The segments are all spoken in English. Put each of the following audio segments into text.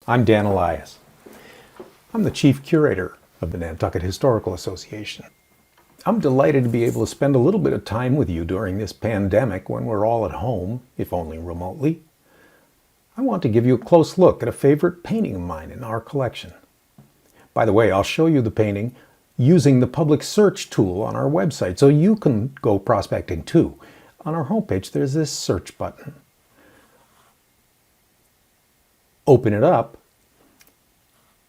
I'm Dan Elias. I'm the Chief Curator of the Nantucket Historical Association. I'm delighted to be able to spend a little bit of time with you during this pandemic when we're all at home, if only remotely. I want to give you a close look at a favorite painting of mine in our collection. By the way, I'll show you the painting using the public search tool on our website, so you can go prospecting too. On our homepage, there's this search button. Open it up,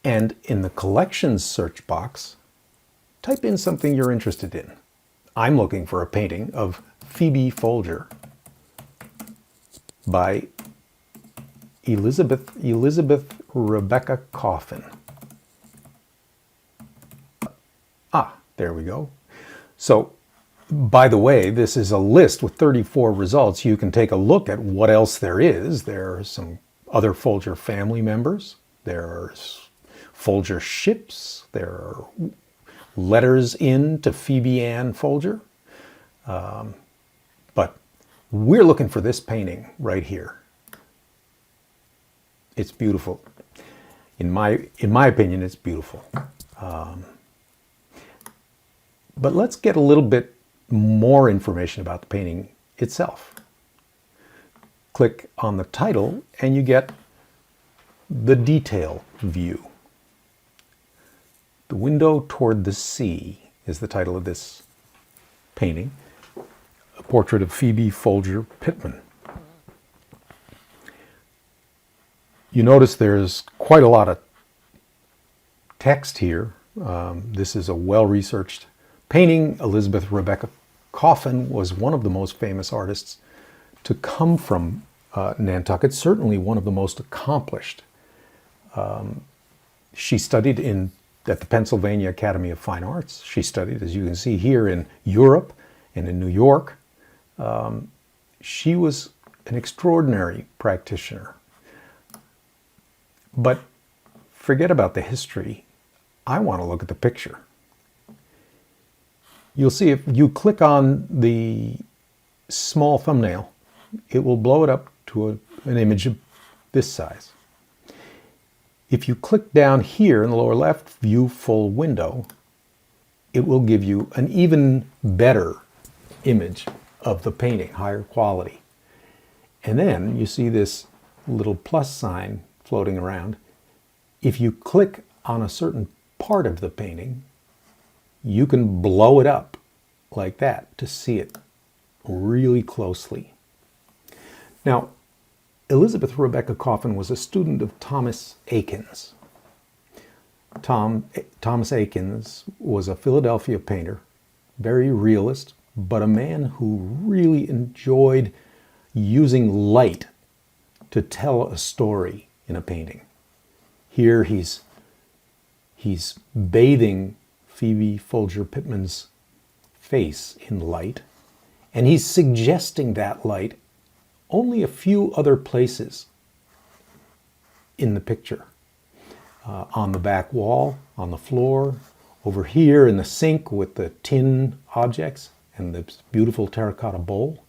and in the collections search box, type in something you're interested in. I'm looking for a painting of Phebe by Elizabeth Rebecca Coffin. There we go. So, by the way, this is a list with 34 results. You can take a look at what else there is. There are some other Folger family members. There are Folger ships. There are letters in to Phebe Ann Folger. But we're looking for this painting right here. It's beautiful. In my opinion, it's beautiful. But let's get a little bit more information about the painting itself. Click on the title and you get the detail view. The Window Toward the Sea is the title of this painting, a portrait of Phebe Folger Pitman. You notice there's quite a lot of text here. This is a well-researched painting. Elizabeth Rebecca Coffin was one of the most famous artists to come from Nantucket, certainly one of the most accomplished. She studied at the Pennsylvania Academy of Fine Arts. She studied, as you can see here, in Europe and in New York. She was an extraordinary practitioner. But forget about the history. I want to look at the picture. You'll see if you click on the small thumbnail, it will blow it up to an image of this size. If you click down here in the lower left, View Full Window, it will give you an even better image of the painting, higher quality. And then you see this little plus sign floating around. If you click on a certain part of the painting, you can blow it up like that to see it really closely. Now, Elizabeth Rebecca Coffin was a student of Thomas Eakins. Thomas Eakins was a Philadelphia painter, very realist, but a man who really enjoyed using light to tell a story in a painting. Here he's bathing Phebe Folger Pitman's face in light, and he's suggesting that light only a few other places in the picture. On the back wall, on the floor, over here in the sink with the tin objects and the beautiful terracotta bowl.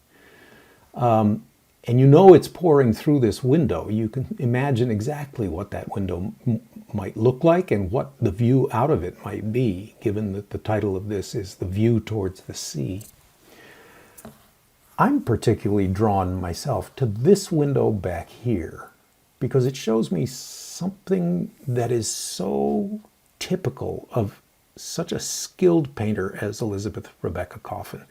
And you know it's pouring through this window. You can imagine exactly what that window might look like and what the view out of it might be, given that the title of this is The View Towards the Sea. I'm particularly drawn myself to this window back here because it shows me something that is so typical of such a skilled painter as Elizabeth Rebecca Coffin.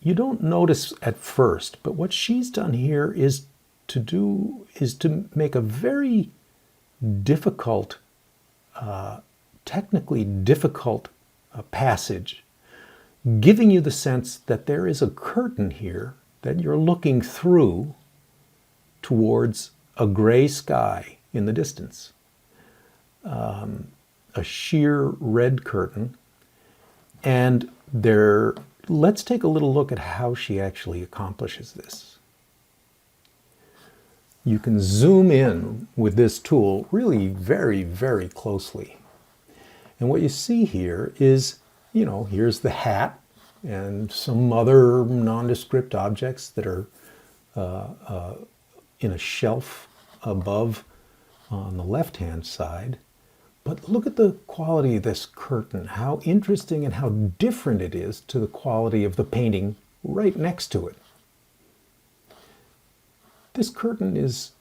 You don't notice at first, but what she's done here is to make a very difficult, technically difficult passage, giving you the sense that there is a curtain here that you're looking through towards a gray sky in the distance. A sheer red curtain, and let's take a little look at how she actually accomplishes this. You can zoom in with this tool really very, very closely. And what you see here is, here's the hat and some other nondescript objects that are in a shelf above on the left-hand side. But look at the quality of this curtain, how interesting and how different it is to the quality of the painting right next to it. This curtain is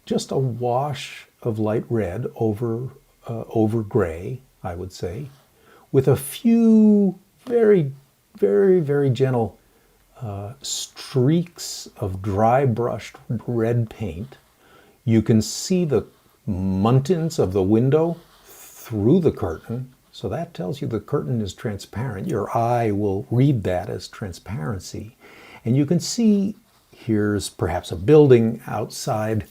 just a wash of light red over gray, I would say, with a few very, very, very gentle streaks of dry brushed red paint. You can see the muntins of the window through the curtain, so that tells you the curtain is transparent. Your eye will read that as transparency. And you can see here's perhaps a building outside,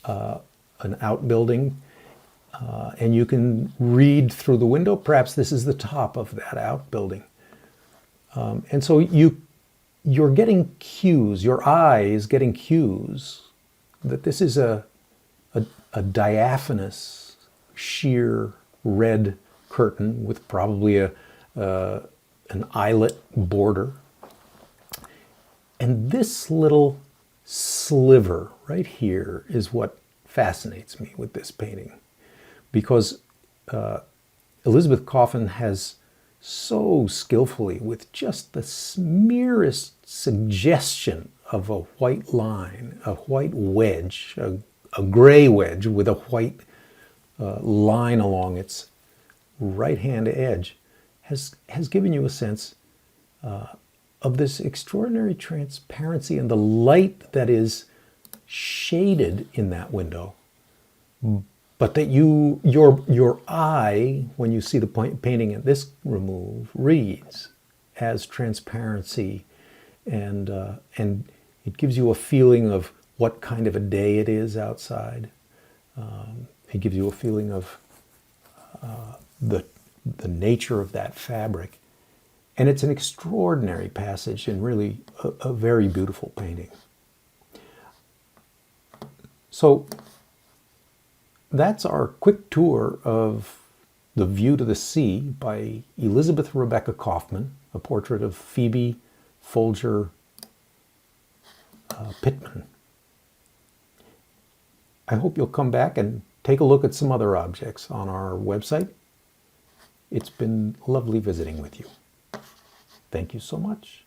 an outbuilding, and you can read through the window. Perhaps this is the top of that outbuilding. And so you're getting cues, your eye is getting cues that this is a diaphanous, sheer red curtain with probably an eyelet border. And this little sliver right here is what fascinates me with this painting, because Elizabeth Coffin has so skillfully, with just the merest suggestion of a white line, a white wedge, a gray wedge with a white line along its right-hand edge, has given you a sense of this extraordinary transparency and the light that is shaded in that window, but that your eye, when you see the painting at this remove, reads as transparency, and it gives you a feeling of what kind of a day it is outside. It gives you a feeling of the nature of that fabric. And it's an extraordinary passage and really a very beautiful painting. So that's our quick tour of The View to the Sea by Elizabeth Rebecca Coffin, a portrait of Phebe Folger Pitman. I hope you'll come back and take a look at some other objects on our website. It's been lovely visiting with you. Thank you so much.